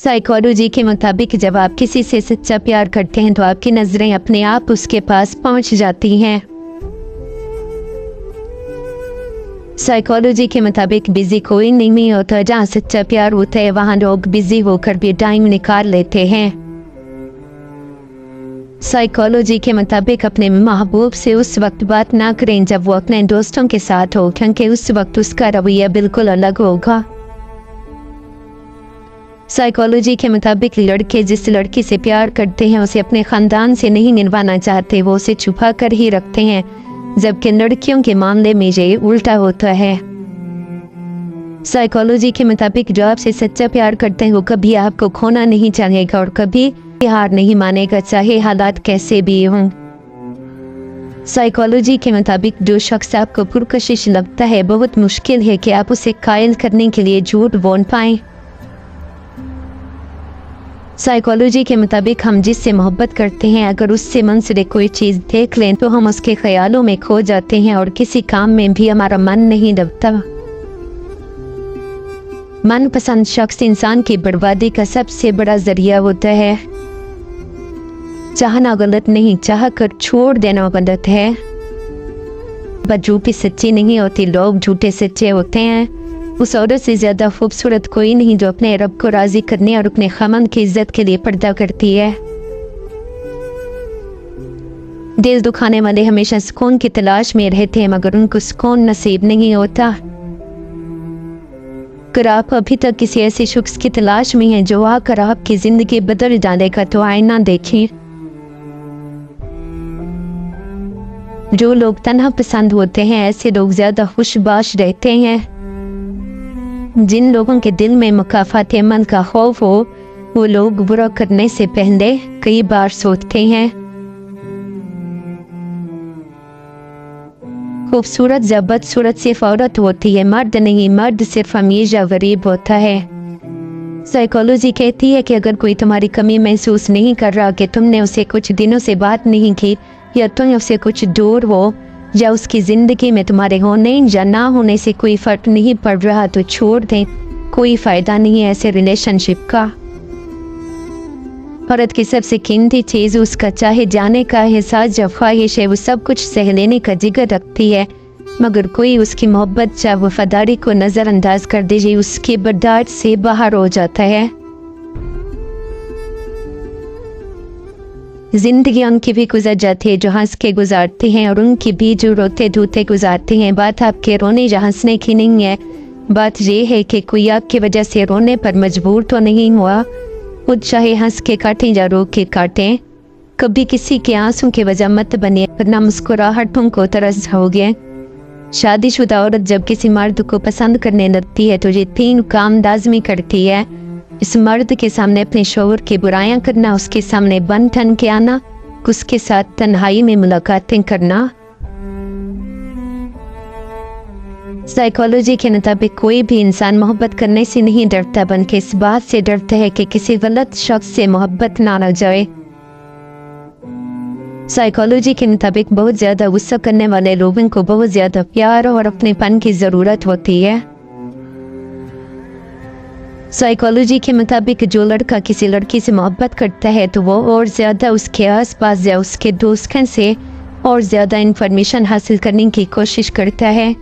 Psychology के मुताबिक जब आप किसी से सच्चा प्यार करते हैं तो आपकी नजरें अपने आप उसके पास पहुंच जाती हैं। साइकोलॉजी के मुताबिक बिजी कोई नहीं होता, जहाँ सच्चा प्यार होता है वहाँ लोग बिजी होकर भी टाइम निकाल लेते हैं। साइकोलॉजी के मुताबिक अपने महबूब से उस वक्त बात ना करें जब वो अपने दोस्तों के साथ हो, क्योंकि उस वक्त उसका रवैया बिल्कुल अलग होगा। साइकोलॉजी के मुताबिक लड़के जिस लड़की से प्यार करते हैं उसे अपने खानदान से नहीं मिलवाना चाहते, वो उसे छुपा कर ही रखते हैं, जबकि लड़कियों के मामले में ये उल्टा होता है। साइकोलॉजी के मुताबिक जो आपसे सच्चा प्यार करते हैं वो कभी आपको खोना नहीं चाहेगा और कभी हार नहीं मानेगा, चाहे हालात कैसे भी हों। साइकोलॉजी के मुताबिक जो शख्स आपको पुरकशिश लगता है बहुत मुश्किल है कि आप उसे कायल करने के लिए झूठ बोल पाएं। साइकोलॉजी के मुताबिक हम जिससे मोहब्बत करते हैं अगर उससे मन से कोई चीज़ देख लें तो हम उसके ख्यालों में खो जाते हैं और किसी काम में भी हमारा मन नहीं लगता। मनपसंद शख्स इंसान की बर्बादी का सबसे बड़ा जरिया होता है। चाहना गलत नहीं, चाह कर छोड़ देना गलत है। झूठी सच्ची नहीं होती, लोग झूठे सच्चे होते हैं। उस औरत से ज्यादा खूबसूरत कोई नहीं जो अपने रब को राजी करने और अपने खामन की इज्जत के लिए पर्दा करती है। दिल दुखाने वाले हमेशा सुकून की तलाश में रहते हैं मगर उनको सुकून नसीब नहीं होता। अगर आप अभी तक किसी ऐसे शख्स की तलाश में हैं जो आकर आपकी जिंदगी बदल डालेगा तो आईना देखें। जो लोग तन्हा पसंद होते हैं ऐसे लोग ज्यादा खुशबाश रहते हैं। जिन लोगों के दिल में मुकाफात अमन का खौफ हो वो लोग बुरा करने से पहले कई बार सोचते हैं। खूबसूरत या बदसूरत सिर्फ औरत होती है, मर्द नहीं। मर्द सिर्फ अमीर या गरीब होता है। साइकोलॉजी कहती है कि अगर कोई तुम्हारी कमी महसूस नहीं कर रहा कि तुमने उसे कुछ दिनों से बात नहीं की या तुम उससे कुछ दूर हो या उसकी ज़िंदगी में तुम्हारे होने या ना होने से कोई फ़र्क नहीं पड़ रहा तो छोड़ दें, कोई फ़ायदा नहीं है ऐसे रिलेशनशिप का। औरत की सबसे कीमती चीज़ उसका चाहे जाने का एहसास या ख्वाहिश है, वो सब कुछ सह लेने का जिगर रखती है मगर कोई उसकी मोहब्बत या वफादारी को नज़रअंदाज कर दीजिए उसकी बर्दाश्त से बाहर हो जाता है। जिंदगी उनकी भी गुजर जाती है जो हंस के गुजारते हैं और उनकी भी जो रोते धोते गुजारते हैं। बात आपके रोने या हंसने की नहीं है, बात ये है कि कोई आपकी वजह से रोने पर मजबूर तो नहीं हुआ। खुद चाहे हंस के काटें या रो के काटें, कभी किसी के आंसू की वजह मत बनिए वरना मुस्कुराहटों को तरस जाओगे। शादीशुदा औरत जब किसी मर्द को पसंद करने लगती है तो ये 3 काम लाजमी करती है। इस मर्द के सामने अपने शौहर की बुराइयां करना, उसके सामने बन ठन के आना, उसके साथ तन्हाई में मुलाकातें करना। साइकोलॉजी के मुताबिक कोई भी इंसान मोहब्बत करने से नहीं डरता बल्कि इस बात से डरता है कि किसी गलत शख्स से मोहब्बत ना लग जाए। साइकोलॉजी के मुताबिक बहुत ज़्यादा गुस्सा करने वाले लोगों को बहुत ज़्यादा प्यार और अपनेपन की ज़रूरत होती है। साइकोलॉजी के मुताबिक जो लड़का किसी लड़की से मोहब्बत करता है तो वो और ज़्यादा उसके आसपास या उसके दोस्तों से और ज़्यादा इन्फॉर्मेशन हासिल करने की कोशिश करता है।